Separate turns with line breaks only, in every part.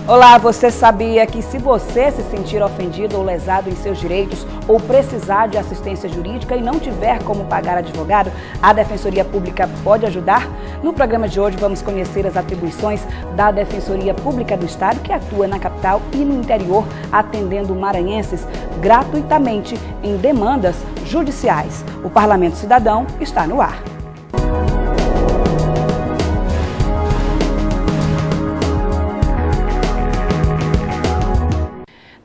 Olá, você sabia que se você se sentir ofendido ou lesado em seus direitos ou precisar de assistência jurídica e não tiver como pagar advogado, a Defensoria Pública pode ajudar? No programa de hoje vamos conhecer as atribuições da Defensoria Pública do Estado, que atua na capital e no interior, atendendo maranhenses gratuitamente em demandas judiciais. O Parlamento Cidadão está no ar.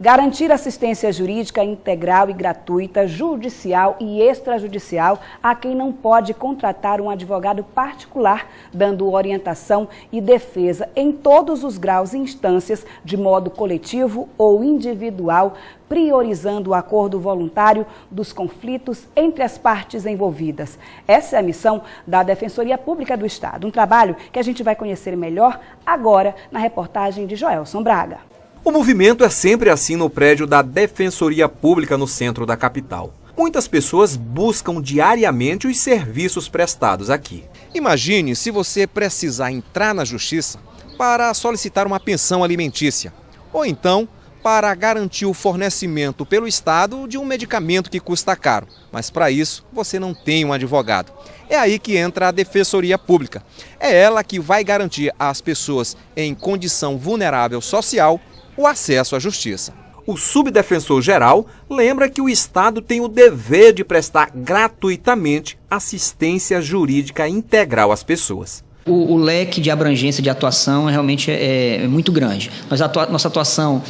Garantir assistência jurídica integral e gratuita, judicial e extrajudicial a quem não pode contratar um advogado particular, dando orientação e defesa em todos os graus e instâncias, de modo coletivo ou individual, priorizando o acordo voluntário dos conflitos entre as partes envolvidas. Essa é a missão da Defensoria Pública do Estado, um trabalho que a gente vai conhecer melhor agora na reportagem de Joelson Braga.
O movimento é sempre assim no prédio da Defensoria Pública no centro da capital. Muitas pessoas buscam diariamente os serviços prestados aqui.
Imagine se você precisar entrar na justiça para solicitar uma pensão alimentícia, ou então para garantir o fornecimento pelo Estado de um medicamento que custa caro. Mas para isso você não tem um advogado. É aí que entra a Defensoria Pública. É ela que vai garantir às pessoas em condição vulnerável social o acesso à justiça.
O subdefensor-geral lembra que o Estado tem o dever de prestar gratuitamente assistência jurídica integral às pessoas.
O leque de abrangência de atuação realmente é muito grande. Nossa atuação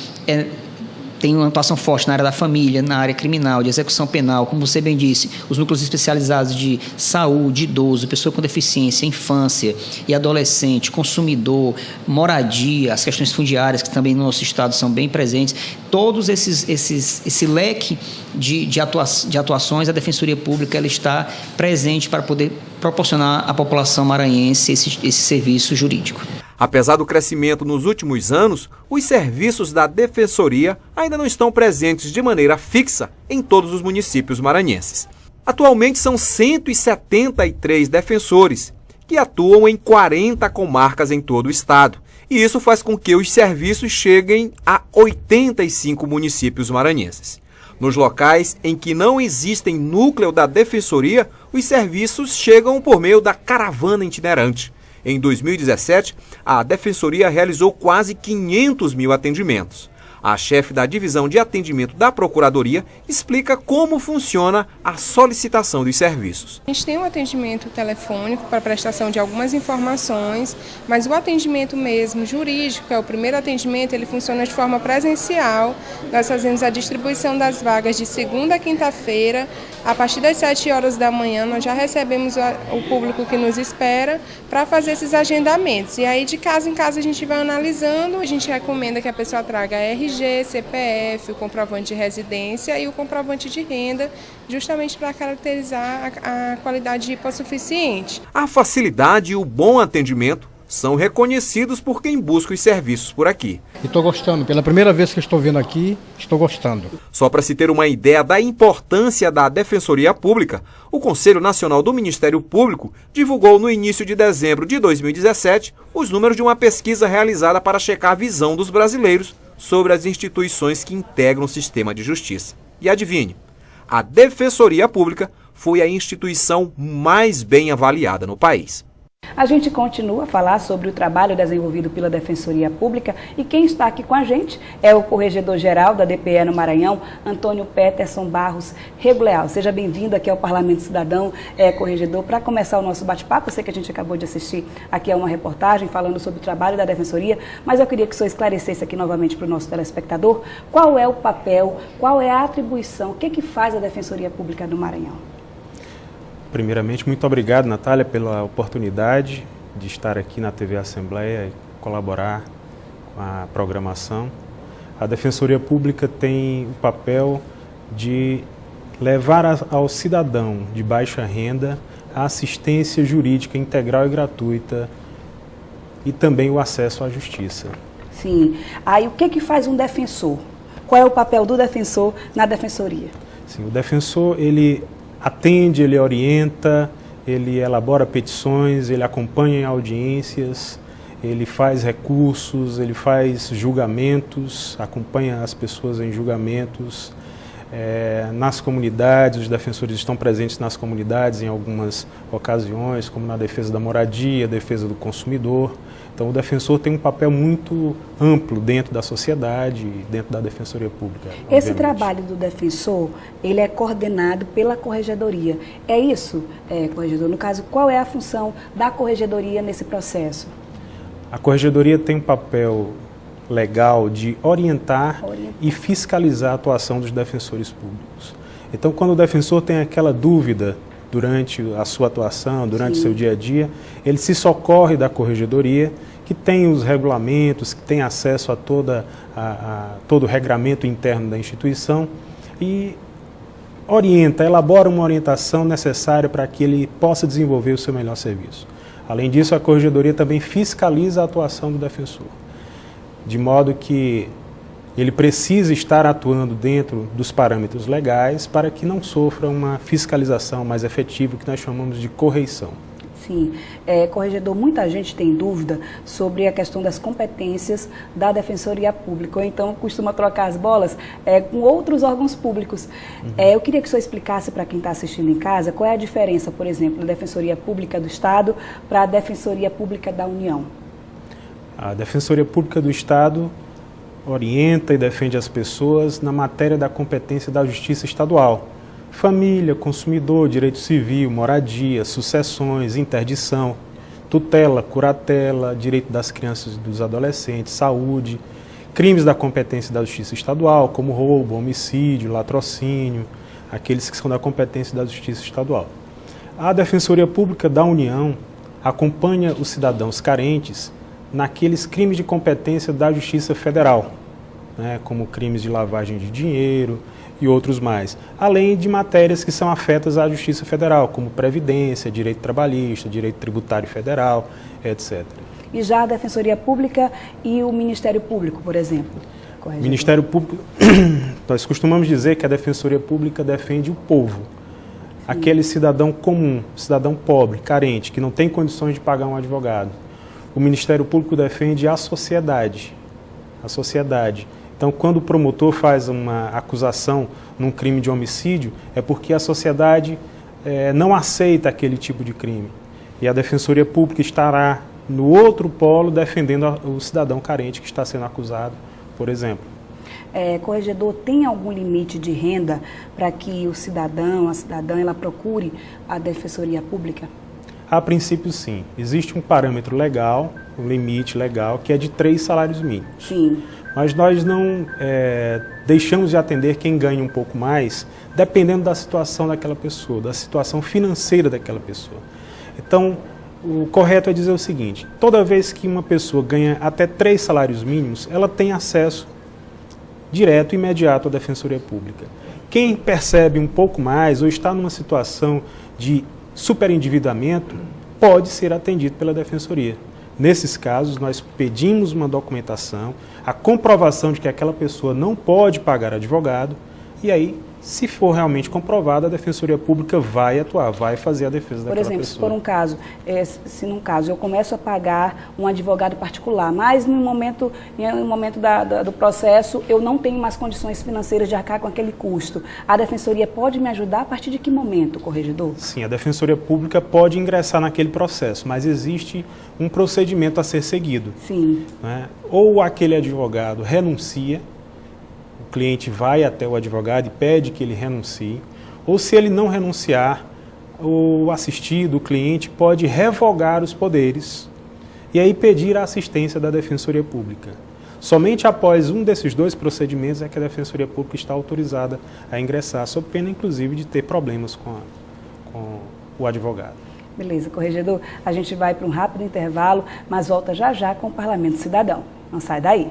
tem uma atuação forte na área da família, na área criminal, de execução penal, como você bem disse, os núcleos especializados de saúde, idoso, pessoa com deficiência, infância e adolescente, consumidor, moradia, as questões fundiárias, que também no nosso estado são bem presentes. Todos esse leque de atuações, a Defensoria Pública ela está presente para poder proporcionar à população maranhense esse serviço jurídico.
Apesar do crescimento nos últimos anos, os serviços da Defensoria ainda não estão presentes de maneira fixa em todos os municípios maranhenses. Atualmente são 173 defensores, que atuam em 40 comarcas em todo o estado. E isso faz com que os serviços cheguem a 85 municípios maranhenses. Nos locais em que não existem núcleo da Defensoria, os serviços chegam por meio da caravana itinerante. Em 2017, a Defensoria realizou quase 500 mil atendimentos. A chefe da Divisão de Atendimento da Procuradoria explica como funciona a solicitação dos serviços.
A gente tem um atendimento telefônico para prestação de algumas informações, mas o atendimento mesmo jurídico, que é o primeiro atendimento, ele funciona de forma presencial. Nós fazemos a distribuição das vagas de segunda a quinta-feira. A partir das 7 horas da manhã, nós já recebemos o público que nos espera para fazer esses agendamentos. E aí, de casa em casa, a gente vai analisando. A gente recomenda que a pessoa traga RG, CPF, o comprovante de residência e o comprovante de renda, justamente para caracterizar a qualidade hipossuficiente.
A facilidade e o bom atendimento são reconhecidos por quem busca os serviços por aqui.
Estou gostando, pela primeira vez que estou vindo aqui, estou gostando.
Só para se ter uma ideia da importância da Defensoria Pública, o Conselho Nacional do Ministério Público divulgou no início de dezembro de 2017 os números de uma pesquisa realizada para checar a visão dos brasileiros sobre as instituições que integram o sistema de justiça. E adivinhe, a Defensoria Pública foi a instituição mais bem avaliada no país.
A gente continua a falar sobre o trabalho desenvolvido pela Defensoria Pública e quem está aqui com a gente é o Corregedor-Geral da DPE no Maranhão, Antônio Peterson Barros Reguleal. Seja bem-vindo aqui ao Parlamento Cidadão, Corregedor. Para começar o nosso bate-papo, eu sei que a gente acabou de assistir aqui a uma reportagem falando sobre o trabalho da Defensoria, mas eu queria que o senhor esclarecesse aqui novamente para o nosso telespectador qual é o papel, qual é a atribuição, o que faz a Defensoria Pública do Maranhão?
Primeiramente, muito obrigado, Natália, pela oportunidade de estar aqui na TV Assembleia e colaborar com a programação. A Defensoria Pública tem o papel de levar ao cidadão de baixa renda a assistência jurídica integral e gratuita e também o acesso à justiça.
Sim. Aí o que faz um defensor? Qual é o papel do defensor na Defensoria?
Sim, o defensor, ele atende, ele orienta, ele elabora petições, ele acompanha em audiências, ele faz recursos, ele faz julgamentos, acompanha as pessoas em julgamentos. Nas comunidades, os defensores estão presentes nas comunidades em algumas ocasiões, como na defesa da moradia, defesa do consumidor. Então o defensor tem um papel muito amplo dentro da sociedade e dentro da Defensoria Pública.
Esse trabalho do defensor, ele é coordenado pela Corregedoria. É isso, Corregedor? No caso, qual é a função da Corregedoria nesse processo?
A Corregedoria tem um papel legal de orientar e fiscalizar a atuação dos defensores públicos. Então, quando o defensor tem aquela dúvida durante a sua atuação, durante o seu dia a dia, ele se socorre da Corregedoria, que tem os regulamentos, que tem acesso a todo o regramento interno da instituição e elabora uma orientação necessária para que ele possa desenvolver o seu melhor serviço. Além disso, a Corregedoria também fiscaliza a atuação do defensor, de modo que ele precisa estar atuando dentro dos parâmetros legais para que não sofra uma fiscalização mais efetiva, que nós chamamos de correição.
Sim. Corregedor, muita gente tem dúvida sobre a questão das competências da Defensoria Pública, ou então costuma trocar as bolas com outros órgãos públicos. Eu queria que o senhor explicasse para quem está assistindo em casa qual é a diferença, por exemplo, da Defensoria Pública do Estado para a Defensoria Pública da União.
A Defensoria Pública do Estado orienta e defende as pessoas na matéria da competência da Justiça Estadual. Família, consumidor, direito civil, moradia, sucessões, interdição, tutela, curatela, direito das crianças e dos adolescentes, saúde, crimes da competência da Justiça Estadual, como roubo, homicídio, latrocínio, aqueles que são da competência da Justiça Estadual. A Defensoria Pública da União acompanha os cidadãos carentes naqueles crimes de competência da Justiça Federal, como crimes de lavagem de dinheiro e outros mais, além de matérias que são afetas à Justiça Federal, como Previdência, Direito Trabalhista, Direito Tributário Federal, etc.
E já a Defensoria Pública e o Ministério Público, por exemplo? Corretor.
Ministério Público, nós costumamos dizer que a Defensoria Pública defende o povo, aquele cidadão comum, cidadão pobre, carente, que não tem condições de pagar um advogado. O Ministério Público defende a sociedade. Então, quando o promotor faz uma acusação num crime de homicídio, é porque a sociedade não aceita aquele tipo de crime. E a Defensoria Pública estará no outro polo defendendo o cidadão carente que está sendo acusado, por exemplo.
Corregedor, tem algum limite de renda para que o cidadão, a cidadã, ela procure a Defensoria Pública?
A princípio, sim. Existe um parâmetro legal, um limite legal, que é de 3 salários mínimos.
Sim.
Mas nós não deixamos de atender quem ganha um pouco mais, dependendo da situação daquela pessoa, da situação financeira daquela pessoa. Então, o correto é dizer o seguinte: toda vez que uma pessoa ganha até 3 salários mínimos, ela tem acesso direto e imediato à Defensoria Pública. Quem percebe um pouco mais ou está numa situação de superendividamento pode ser atendido pela Defensoria. Nesses casos, nós pedimos uma documentação, a comprovação de que aquela pessoa não pode pagar advogado, e aí, se for realmente comprovada, a Defensoria Pública vai atuar, vai fazer a defesa daquela pessoa.
Por exemplo, se por um caso, se num caso eu começo a pagar um advogado particular, mas no momento do processo eu não tenho mais condições financeiras de arcar com aquele custo, a Defensoria pode me ajudar a partir de que momento, corregedor?
Sim, a Defensoria Pública pode ingressar naquele processo, mas existe um procedimento a ser seguido.
Sim.
Ou aquele advogado renuncia, o cliente vai até o advogado e pede que ele renuncie, ou se ele não renunciar, o assistido, o cliente, pode revogar os poderes e aí pedir a assistência da Defensoria Pública. Somente após um desses 2 procedimentos é que a Defensoria Pública está autorizada a ingressar, sob pena, inclusive, de ter problemas com o advogado.
Beleza, corregedor. A gente vai para um rápido intervalo, mas volta já já com o Parlamento Cidadão. Não sai daí.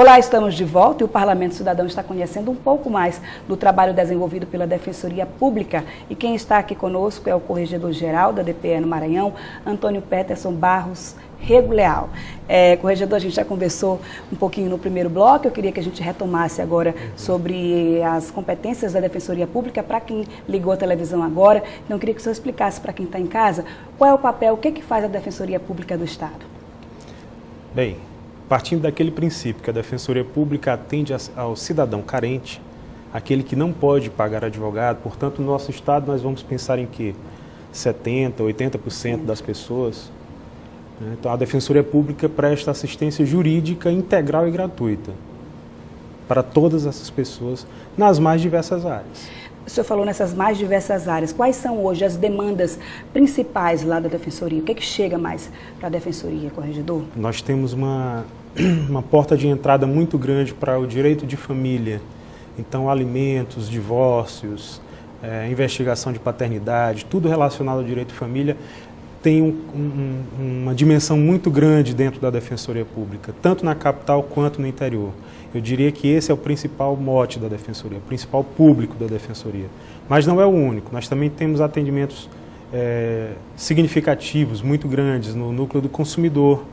Olá, estamos de volta e o Parlamento Cidadão está conhecendo um pouco mais do trabalho desenvolvido pela Defensoria Pública. E quem está aqui conosco é o Corregedor-Geral da DPE no Maranhão, Antônio Peterson Barros Rego Leal. Corregedor, a gente já conversou um pouquinho no primeiro bloco, eu queria que a gente retomasse agora sobre as competências da Defensoria Pública para quem ligou a televisão agora. Então, eu queria que o senhor explicasse para quem está em casa qual é o papel, o que faz a Defensoria Pública do Estado.
Bem, partindo daquele princípio que a Defensoria Pública atende ao cidadão carente, aquele que não pode pagar advogado, portanto, no nosso Estado nós vamos pensar em que 70%, 80% das pessoas. Então, a Defensoria Pública presta assistência jurídica integral e gratuita para todas essas pessoas nas mais diversas áreas.
O senhor falou nessas mais diversas áreas. Quais são hoje as demandas principais lá da Defensoria? O que chega mais para a Defensoria, corregedor?
Nós temos uma porta de entrada muito grande para o direito de família. Então, alimentos, divórcios, investigação de paternidade, tudo relacionado ao direito de família tem uma dimensão muito grande dentro da Defensoria Pública, tanto na capital quanto no interior. Eu diria que esse é o principal mote da Defensoria, o principal público da Defensoria. Mas não é o único, nós também temos atendimentos significativos, muito grandes, no núcleo do consumidor,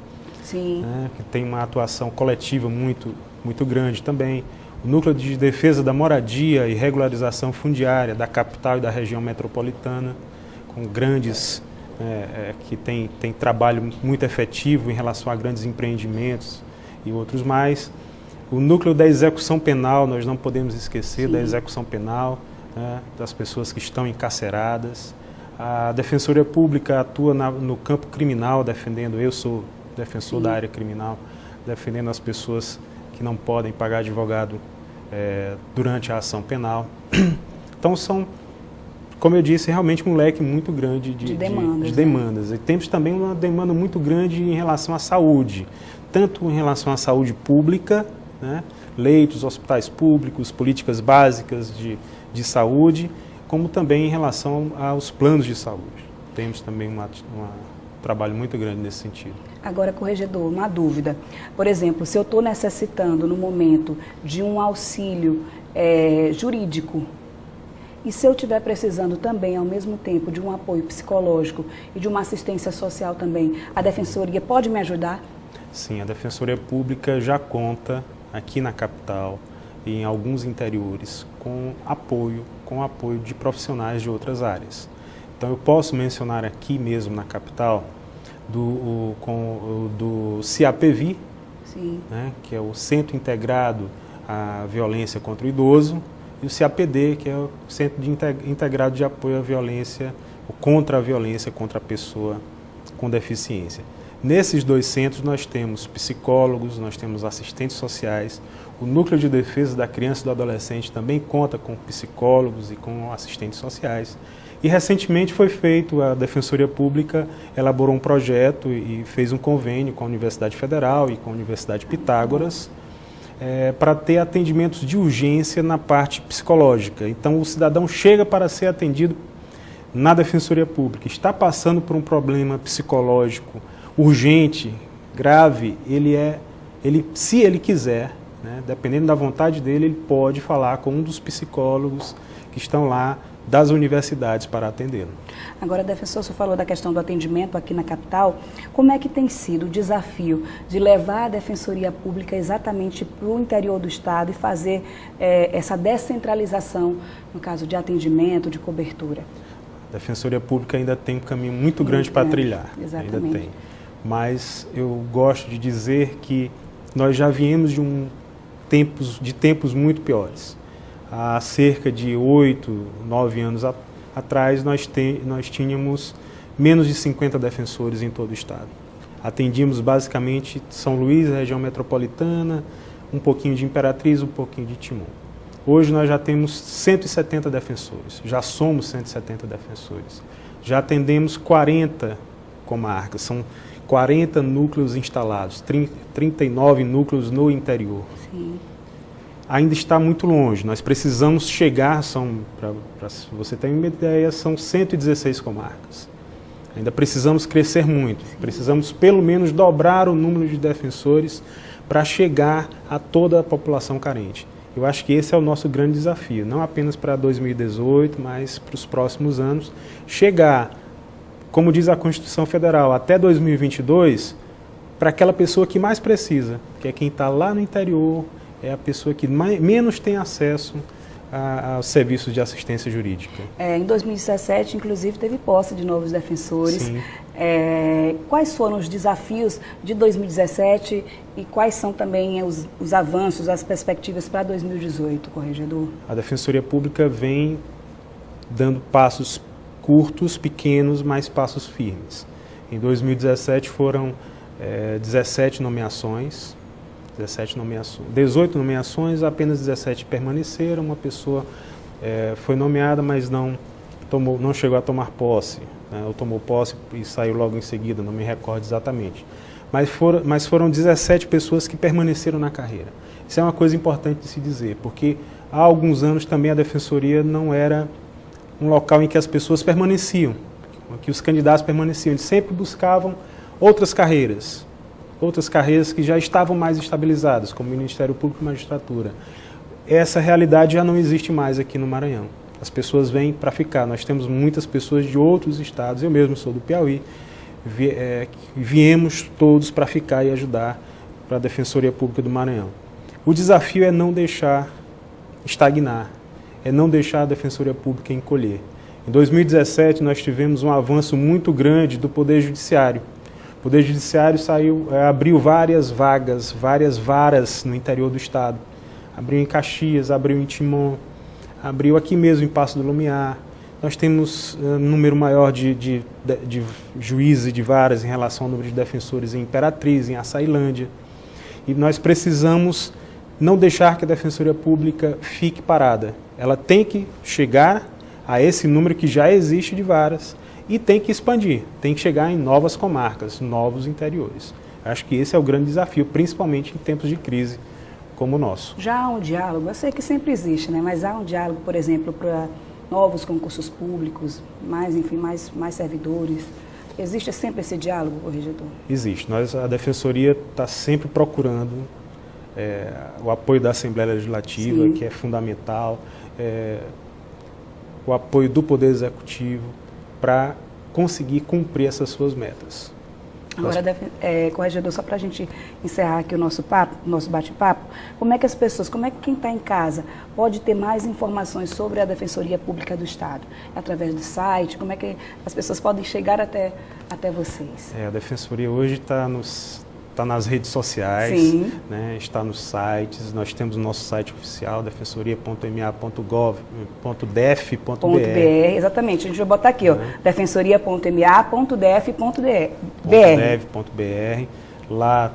que tem uma atuação coletiva muito grande também. O núcleo de defesa da moradia e regularização fundiária da capital e da região metropolitana, com grandes, que tem trabalho muito efetivo em relação a grandes empreendimentos e outros mais. O núcleo da execução penal, nós não podemos esquecer da execução penal, das pessoas que estão encarceradas. A Defensoria Pública atua no campo criminal, eu sou defensor da área criminal, defendendo as pessoas que não podem pagar advogado durante a ação penal. Então, são, como eu disse, realmente um leque muito grande de demandas. E temos também uma demanda muito grande em relação à saúde, tanto em relação à saúde pública, leitos, hospitais públicos, políticas básicas de saúde, como também em relação aos planos de saúde. Temos também um trabalho muito grande nesse sentido.
Agora, corregedor, uma dúvida. Por exemplo, se eu estou necessitando no momento de um auxílio jurídico, e se eu estiver precisando também, ao mesmo tempo, de um apoio psicológico e de uma assistência social também, a Defensoria pode me ajudar?
Sim, a Defensoria Pública já conta aqui na capital e em alguns interiores com apoio de profissionais de outras áreas. Então, eu posso mencionar aqui mesmo na capital do CAPVI, que é o Centro Integrado à Violência contra o Idoso, e o CAPD, que é o Centro Integrado de Apoio à Violência, contra a violência contra a pessoa com deficiência. Nesses dois centros nós temos psicólogos, nós temos assistentes sociais, o Núcleo de Defesa da Criança e do Adolescente também conta com psicólogos e com assistentes sociais. E recentemente foi feito, a Defensoria Pública elaborou um projeto e fez um convênio com a Universidade Federal e com a Universidade Pitágoras para ter atendimentos de urgência na parte psicológica. Então o cidadão chega para ser atendido na Defensoria Pública, está passando por um problema psicológico urgente, grave, se ele quiser, dependendo da vontade dele, ele pode falar com um dos psicólogos que estão lá das universidades para atendê-lo.
Agora, defensor, você falou da questão do atendimento aqui na capital. Como é que tem sido o desafio de levar a Defensoria Pública exatamente para o interior do Estado e fazer essa descentralização, no caso de atendimento, de cobertura?
A Defensoria Pública ainda tem um caminho muito grande para trilhar.
Exatamente.
Ainda tem. Mas eu gosto de dizer que nós já viemos de tempos muito piores. Há cerca de 8, 9 anos atrás, nós tínhamos menos de 50 defensores em todo o estado. Atendíamos basicamente São Luís, região metropolitana, um pouquinho de Imperatriz, um pouquinho de Timon. Hoje nós já temos 170 defensores, já somos 170 defensores. Já atendemos 40 comarcas, são 40 núcleos instalados, 39 núcleos no interior.
Sim.
Ainda está muito longe, nós precisamos chegar, para você ter uma ideia, são 116 comarcas. Ainda precisamos crescer muito, precisamos pelo menos dobrar o número de defensores para chegar a toda a população carente. Eu acho que esse é o nosso grande desafio, não apenas para 2018, mas para os próximos anos, chegar, como diz a Constituição Federal, até 2022, para aquela pessoa que mais precisa, que é quem está lá no interior, é a pessoa que menos tem acesso aos serviços de assistência jurídica.
Em 2017, inclusive, teve posse de novos defensores.
Sim.
Quais foram os desafios de 2017 e quais são também os avanços, as perspectivas para 2018, corregedor?
A Defensoria Pública vem dando passos curtos, pequenos, mas passos firmes. Em 2017 foram 18 nomeações, apenas 17 permaneceram, uma pessoa foi nomeada, mas não chegou a tomar posse, né, ou tomou posse e saiu logo em seguida, não me recordo exatamente. Mas foram 17 pessoas que permaneceram na carreira. Isso é uma coisa importante de se dizer, porque há alguns anos também a Defensoria não era um local em que as pessoas permaneciam, que os candidatos permaneciam, eles sempre buscavam outras carreiras que já estavam mais estabilizadas, como Ministério Público e Magistratura. Essa realidade já não existe mais aqui no Maranhão. As pessoas vêm para ficar. Nós temos muitas pessoas de outros estados, eu mesmo sou do Piauí, viemos todos para ficar e ajudar para a Defensoria Pública do Maranhão. O desafio é não deixar estagnar, é não deixar a Defensoria Pública encolher. Em 2017 nós tivemos um avanço muito grande do Poder Judiciário. O Poder Judiciário abriu várias vagas, várias varas no interior do estado. Abriu em Caxias, abriu em Timon, abriu aqui mesmo em Passo do Lumiar. Nós temos um número maior de juízes e de varas em relação ao número de defensores em Imperatriz, em Açailândia. E nós precisamos não deixar que a Defensoria Pública fique parada. Ela tem que chegar a esse número que já existe de varas e tem que expandir, tem que chegar em novas comarcas, novos interiores. Acho que esse é o grande desafio, principalmente em tempos de crise como o nosso.
Já há um diálogo, eu sei que sempre existe, né? Mas há um diálogo, por exemplo, para novos concursos públicos, mais servidores. Existe sempre esse diálogo, corregedor? Existe.
A Defensoria está sempre procurando o apoio da Assembleia Legislativa, sim, que é fundamental, o apoio do Poder Executivo para conseguir cumprir essas suas metas.
Agora, corregedor, só para a gente encerrar aqui o nosso bate-papo, como é que quem está em casa pode ter mais informações sobre a Defensoria Pública do Estado? Através do site? Como é que as pessoas podem chegar até vocês?
A Defensoria hoje está nas redes sociais, né, está nos sites. Nós temos o nosso site oficial, defensoria.ma.gov.def.br.
Exatamente, a gente vai botar aqui, defensoria.ma.def.br.
Lá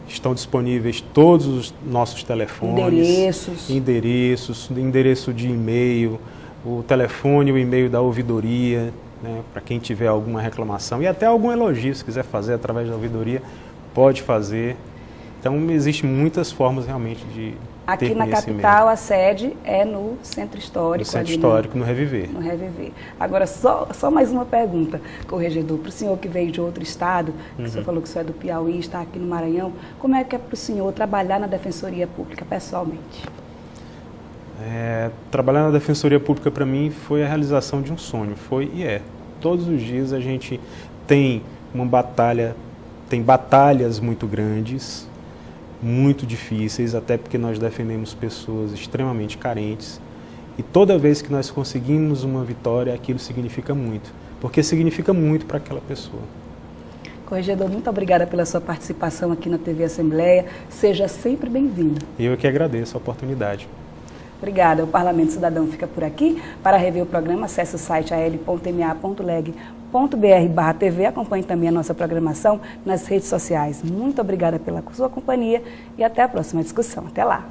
estão disponíveis todos os nossos telefones, endereço de e-mail, o telefone e o e-mail da ouvidoria, né, para quem tiver alguma reclamação e até algum elogio, se quiser fazer através da ouvidoria, pode fazer. Então, existem muitas formas realmente de
aqui na capital, a sede é no Centro Histórico.
No Centro Histórico, no Reviver.
No Reviver. Agora, só mais uma pergunta, corregedor. Para o senhor que veio de outro estado, que o senhor falou que o senhor é do Piauí, está aqui no Maranhão, como é que é para o senhor trabalhar na Defensoria Pública, pessoalmente?
Trabalhar na Defensoria Pública, para mim, foi a realização de um sonho. Foi e é. Todos os dias a gente tem batalhas muito grandes, muito difíceis, até porque nós defendemos pessoas extremamente carentes. E toda vez que nós conseguimos uma vitória, aquilo significa muito, porque significa muito para aquela pessoa.
Corregedor, muito obrigada pela sua participação aqui na TV Assembleia. Seja sempre bem-vindo.
Eu que agradeço a oportunidade.
Obrigada. O Parlamento Cidadão fica por aqui. Para rever o programa, acesse o site al.ma.leg.br/TV. Acompanhe também a nossa programação nas redes sociais. Muito obrigada pela sua companhia e até a próxima discussão. Até lá.